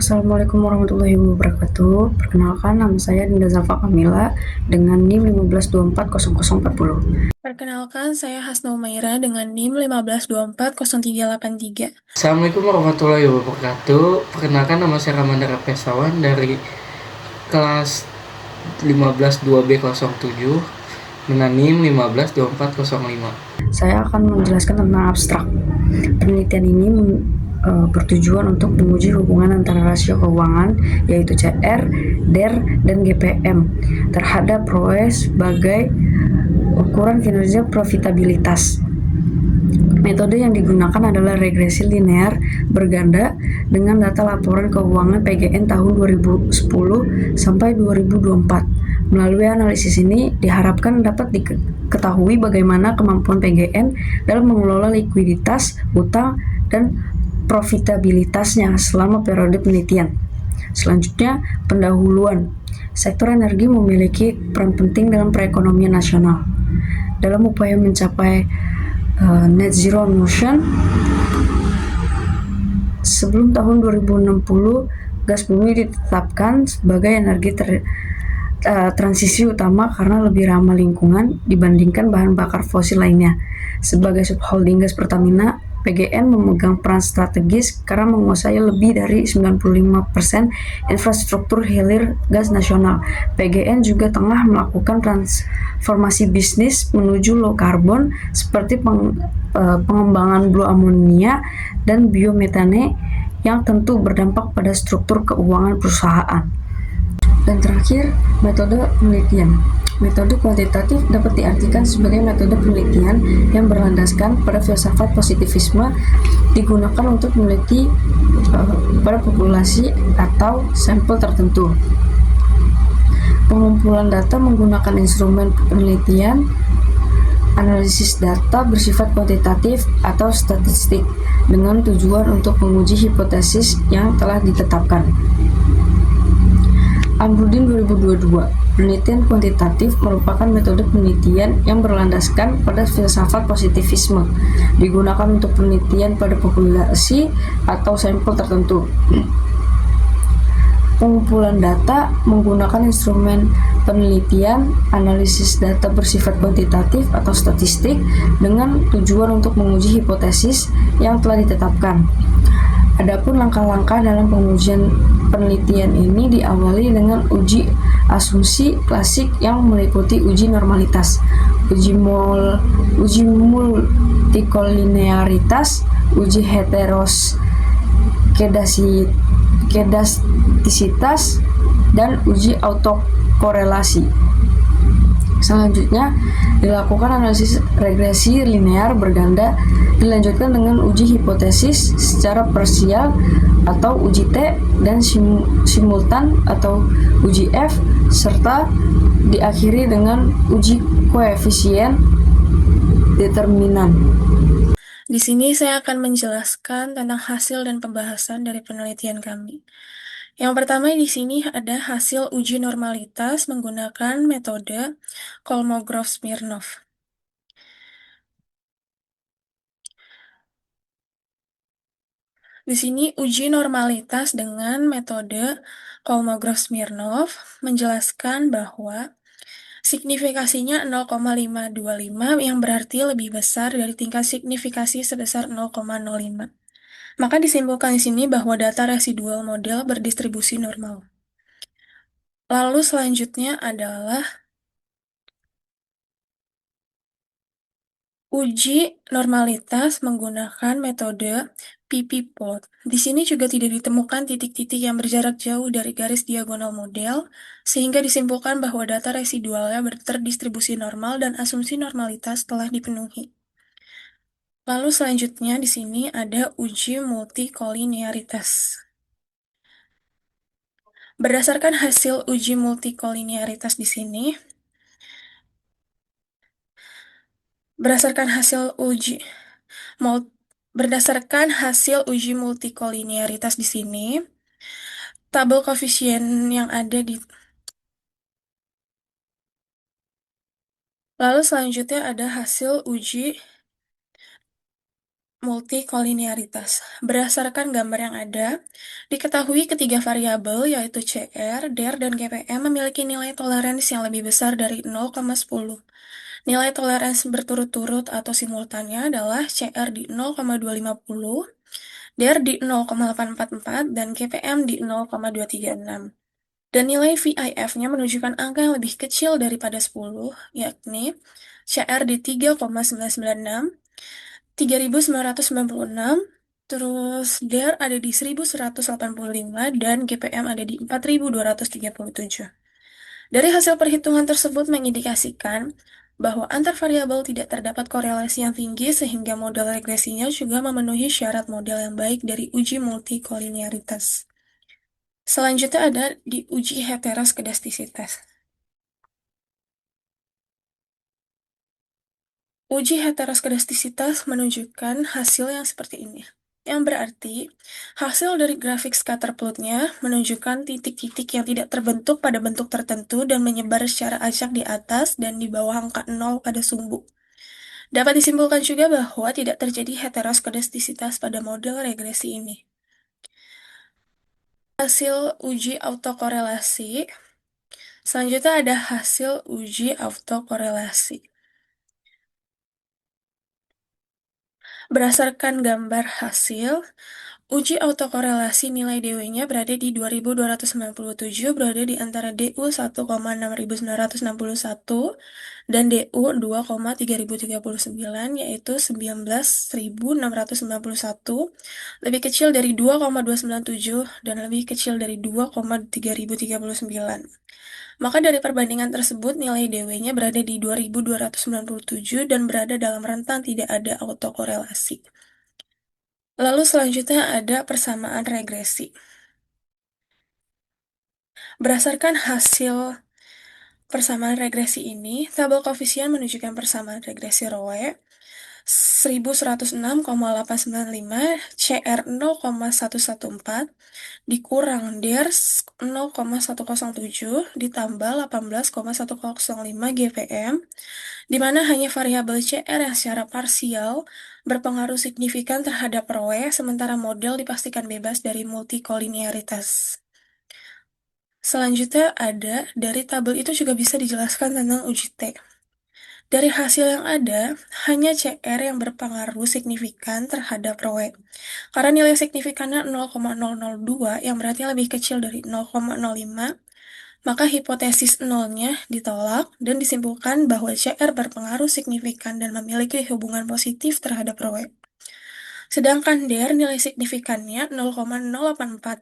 Assalamualaikum warahmatullahi wabarakatuh. Perkenalkan, nama saya Dinda Zalfa Kamila dengan NIM 15240040. Perkenalkan, saya Hasna Umaira dengan NIM 15240383. Assalamualaikum warahmatullahi wabarakatuh. Perkenalkan, nama saya Ramandara Pesawan dari kelas 152B07 dengan NIM 152405. Saya akan menjelaskan tentang abstrak. Penelitian ini bertujuan untuk menguji hubungan antara rasio keuangan, yaitu CR, DER, dan GPM terhadap ROE sebagai ukuran kinerja profitabilitas. Metode yang digunakan adalah regresi linear berganda dengan data laporan keuangan PGN tahun 2010 sampai 2024. Melalui analisis ini diharapkan dapat diketahui bagaimana kemampuan PGN dalam mengelola likuiditas, utang, dan profitabilitasnya selama periode penelitian. Selanjutnya, pendahuluan. Sektor energi memiliki peran penting dalam perekonomian nasional. Dalam upaya mencapai net zero emission, sebelum tahun 2060, gas bumi ditetapkan sebagai energi transisi utama karena lebih ramah lingkungan dibandingkan bahan bakar fosil lainnya. Sebagai subholding gas Pertamina, PGN memegang peran strategis karena menguasai lebih dari 95% infrastruktur hilir gas nasional. PGN juga tengah melakukan transformasi bisnis menuju low carbon seperti pengembangan blue ammonia dan biometane yang tentu berdampak pada struktur keuangan perusahaan. Dan terakhir, metode penelitian. Metode kuantitatif dapat diartikan sebagai metode penelitian yang berlandaskan pada filsafat positivisme, digunakan untuk meneliti pada populasi atau sampel tertentu. Pengumpulan data menggunakan instrumen penelitian, analisis data bersifat kuantitatif atau statistik dengan tujuan untuk menguji hipotesis yang telah ditetapkan. Amrudin 2022, penelitian kuantitatif merupakan metode penelitian yang berlandaskan pada filsafat positivisme, digunakan untuk penelitian pada populasi atau sampel tertentu. Pengumpulan data menggunakan instrumen penelitian, analisis data bersifat kuantitatif atau statistik dengan tujuan untuk menguji hipotesis yang telah ditetapkan. Adapun langkah-langkah dalam pengujian penelitian ini diawali dengan uji asumsi klasik yang meliputi uji normalitas, uji multikolinearitas, uji heteroskedastisitas, dan uji autokorelasi. Selanjutnya, dilakukan analisis regresi linear berganda, dilanjutkan dengan uji hipotesis secara parsial atau uji T dan simultan atau uji F, serta diakhiri dengan uji koefisien determinan. Di sini saya akan menjelaskan tentang hasil dan pembahasan dari penelitian kami. Yang pertama di sini ada hasil uji normalitas menggunakan metode Kolmogorov-Smirnov. Di sini uji normalitas dengan metode Kolmogorov-Smirnov menjelaskan bahwa signifikasinya 0,525 yang berarti lebih besar dari tingkat signifikasi sebesar 0,05. Maka disimpulkan di sini bahwa data residual model berdistribusi normal. Lalu selanjutnya adalah uji normalitas menggunakan metode PP-plot. Di sini juga tidak ditemukan titik-titik yang berjarak jauh dari garis diagonal model, sehingga disimpulkan bahwa data residualnya terdistribusi normal dan asumsi normalitas telah dipenuhi. Lalu selanjutnya di sini ada uji multikolinearitas. Berdasarkan hasil uji multikolinearitas di sini, berdasarkan hasil uji multikolinearitas di sini, tabel koefisien yang ada di Lalu selanjutnya ada hasil uji multikolinearitas. Berdasarkan gambar yang ada, diketahui ketiga variabel yaitu CR, DER, dan GPM memiliki nilai toleransi yang lebih besar dari 0,10. Nilai toleransi berturut-turut atau simultannya adalah CR di 0,250, DER di 0,844, dan GPM di 0,236. Dan nilai VIF-nya menunjukkan angka yang lebih kecil daripada 10, yakni CR di 3,996, 3.996, terus DER ada di 1.185, dan GPM ada di 4.237. Dari hasil perhitungan tersebut mengindikasikan bahwa antar variabel tidak terdapat korelasi yang tinggi sehingga model regresinya juga memenuhi syarat model yang baik dari uji multikolinearitas. Selanjutnya ada di uji heteroskedastisitas. Uji heteroskedastisitas menunjukkan hasil yang seperti ini, yang berarti hasil dari grafik scatter plotnya menunjukkan titik-titik yang tidak terbentuk pada bentuk tertentu dan menyebar secara acak di atas dan di bawah angka 0 pada sumbu. Dapat disimpulkan juga bahwa tidak terjadi heteroskedastisitas pada model regresi ini. Hasil uji autokorelasi. Selanjutnya ada hasil uji autokorelasi. Berdasarkan gambar hasil, uji autokorelasi nilai DW-nya berada di 2297, berada di antara DU 1,6961 dan DU 2,3039, yaitu 19.691, lebih kecil dari 2,297 dan lebih kecil dari 2,3039. Maka dari perbandingan tersebut, nilai DW-nya berada di 2297 dan berada dalam rentan tidak ada autokorelasi. Lalu selanjutnya ada persamaan regresi. Berdasarkan hasil persamaan regresi ini, tabel koefisien menunjukkan persamaan regresi Rowe 1106,895, CR 0,114, dikurang DER 0,107, ditambah 18,105 GPM, di mana hanya variabel CR yang secara parsial berpengaruh signifikan terhadap Rowe, sementara model dipastikan bebas dari multikolinearitas. Selanjutnya ada, dari tabel itu juga bisa dijelaskan tentang uji T. Dari hasil yang ada, hanya CR yang berpengaruh signifikan terhadap Rowe. Karena nilai signifikannya 0,002 yang berarti lebih kecil dari 0,05, maka hipotesis nolnya ditolak dan disimpulkan bahwa CR berpengaruh signifikan dan memiliki hubungan positif terhadap Rowe. Sedangkan DER nilai signifikannya 0,084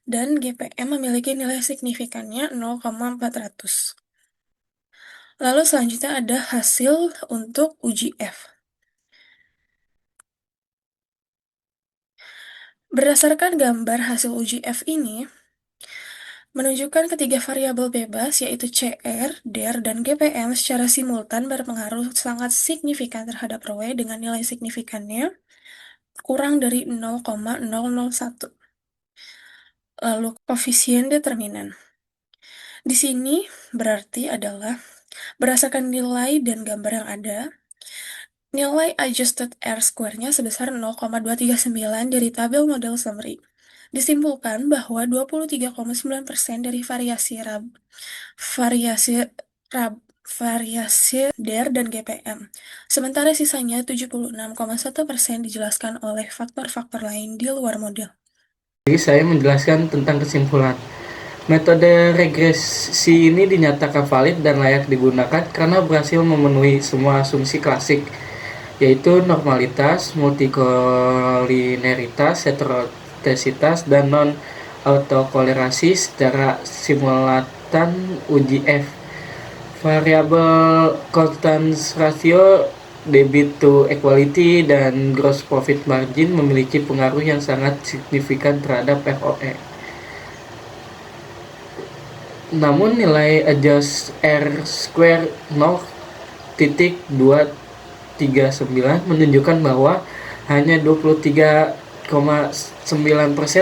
dan GPM memiliki nilai signifikannya 0,400. Lalu selanjutnya ada hasil untuk uji F. Berdasarkan gambar hasil uji F ini, menunjukkan ketiga variabel bebas yaitu CR, DER, dan GPM secara simultan berpengaruh sangat signifikan terhadap Rowe dengan nilai signifikannya kurang dari 0,001. Lalu koefisien determinan. Di sini berarti adalah berdasarkan nilai dan gambar yang ada, nilai adjusted R-square-nya sebesar 0,239 dari tabel model summary. Disimpulkan bahwa 23,9% dari variasi DER dan GPM. Sementara sisanya 76,1% dijelaskan oleh faktor-faktor lain di luar model. Jadi saya menjelaskan tentang kesimpulan. Metode regresi ini dinyatakan valid dan layak digunakan karena berhasil memenuhi semua asumsi klasik, yaitu normalitas, multikolinearitas, heteroskedastisitas, dan non-autokorelasi secara simultan uji F. Variabel constant ratio, debit to equality, dan gross profit margin memiliki pengaruh yang sangat signifikan terhadap ROE. Namun nilai adjust R-square 0,239 menunjukkan bahwa hanya 23,9%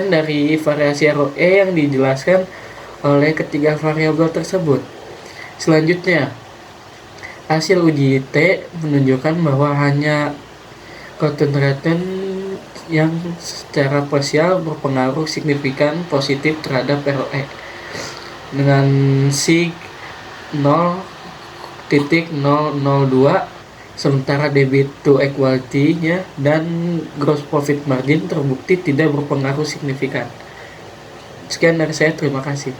dari variasi ROE yang dijelaskan oleh ketiga variabel tersebut. Selanjutnya, hasil uji T menunjukkan bahwa hanya cotton return yang secara parsial berpengaruh signifikan positif terhadap ROE dengan sig 0,002, sementara debit to equity-nya dan gross profit margin terbukti tidak berpengaruh signifikan. Sekian dari saya, terima kasih.